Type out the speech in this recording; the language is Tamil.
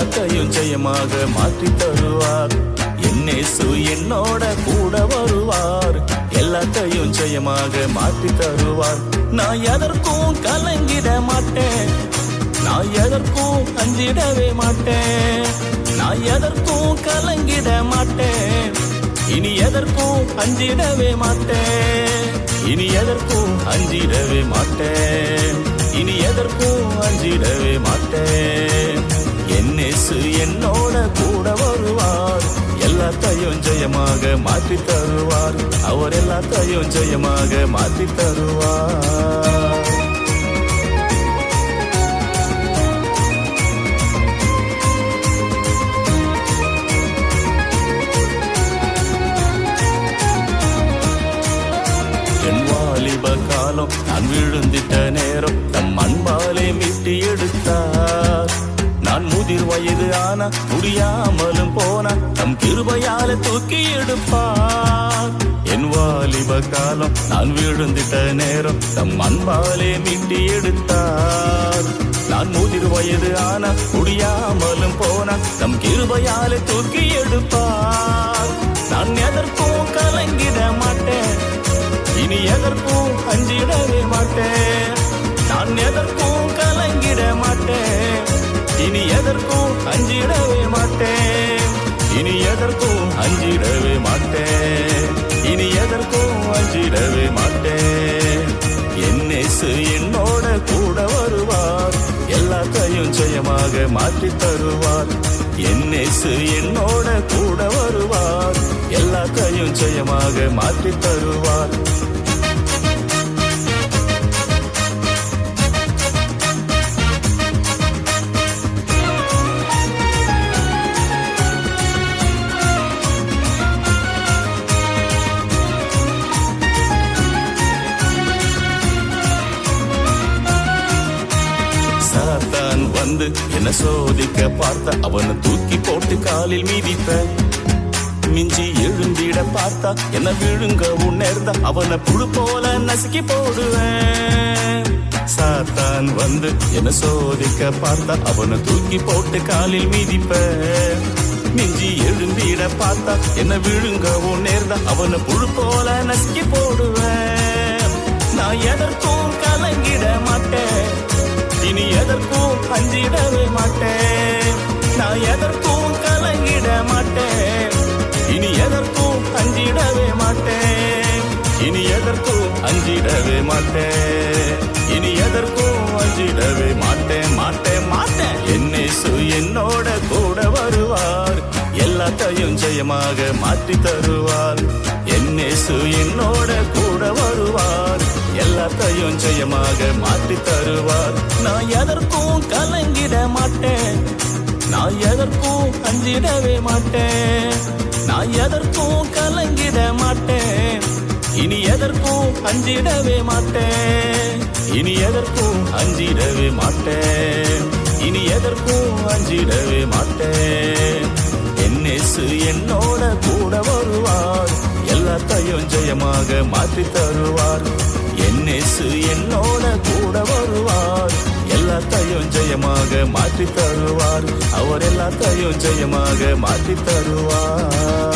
எல்லாத்தையும் ஜெயமாக மாற்றி தருவார். என்னேசு என்னோட கூட வருவார், எல்லாத்தையும் ஜெயமாக மாற்றி தருவார். நான் எதற்கும் கலங்கிட மாட்டேன், நான் எதற்கும் அஞ்சிடவே மாட்டேன், நான் எதற்கும் கலங்கிட மாட்டேன், இனி எதற்கும் அஞ்சிடவே மாட்டேன், இனி எதற்கும் அஞ்சிடவே மாட்டேன், இனி எதற்கும் அஞ்சிடவே மாட்டேன். என்னேசு என்னோட கூட வருவார், எல்லாத்தையும் ஜெயமாக மாற்றி தருவார். அவர் எல்லாத்தையும் ஜெயமாக மாற்றி தருவார். காலம் நான் விழுந்திட்ட நேரம் தம் அன்பாலே மீட்டி எடுத்தார். நான் முதிர் வயது ஆன முடியாமலும் போன தம் கிருபையால தூக்கி எடுப்பார். என் வாலிப காலம் நான் விழுந்திட்ட நேரம் தம் அன்பாலே மீட்டி எடுத்தார். நான் முதிர் வயது ஆன முடியாமலும் போன தம் கிருபையால தூக்கி எடுப்பார். நான் எதற்கும் கலங்கிட மாட்டேன், இனி எதற்கும் அஞ்சிடவே மாட்டேன், நான் எதற்கும் கலங்கிட மாட்டேன், இனி எதற்கும் அஞ்சிடவே மாட்டேன், இனி எதற்கும் அஞ்சிடவே மாட்டேன், இனி எதற்கும் அஞ்சிடவே மாட்டேன். என்னேசு என்னோட கூட வருவார், எல்லாத்தையும் ஜெயமாக மாற்றி தருவார். என்னேசு என்னோட கூட வருவார், எல்லாத்தையும் ஜெயமாக மாற்றி தருவார். சாத்தான் வந்து என்ன சோதிக்க பார்த்த அவனை தூக்கி போட்டு காலில் மீதித்த. மிஞ்சி எழுந்திட பார்த்தா என்ன விழுங்கவும் நேர்ந்த அவனை புழு போல நசுக்கி போடுவேன். சாத்தான் வந்து என்ன சோதிக்க பார்த்தா அவனை தூக்கி போட்டு காலில் மீதிப்ப. மிஞ்சி எழுந்திட பார்த்தா என்ன விழுங்கவும் நேர்ந்த அவனை புழு போல நசுக்கி போடுவேன். நான் எதற்கும் கலங்கிட மாட்டேன், இனி எதற்கும் அஞ்சிடவே மாட்டேன், நான் எதற்கும் கலங்கிட மாட்டேன், இனி எதற்கும் அஞ்சிடவே மாட்டேன், இனி எதற்கும் அஞ்சிடவே மாட்டேன், இனி எதற்கும் அஞ்சிடவே மாட்டேன், மாட்டேன் மாட்டேன். என்னேசு என்னோட கூட வருவார், எல்லாத்தையும் ஜெயமாக மாற்றி தருவார். என்னேசு என்னோட கூட வருவார், எல்லாத்தையும் ஜெயமாக மாற்றி தருவார். நான் எதற்கும் கலங்கிட மாட்டேன், நான் எதற்கும் அஞ்சிடவே மாட்டேன், நான் எதற்கும் கலங்கிட மாட்டேன், இனி எதற்கும் அஞ்சிடவே மாட்டேன், இனி எதற்கும் அஞ்சிடவே மாட்டேன், இனி எதற்கும் அஞ்சிடவே மாட்டேன். என்னேசு என்னோட கூட வருவார், எல்லாத்தையும் ஜெயமாக மாற்றி தருவார். என்னேசு என்னோட கூட வருவார், எல்லாத்தையும் ஜெயமாக மாற்றி தருவார். அவர் எல்லாத்தையும் ஜெயமாக மாற்றி தருவார்.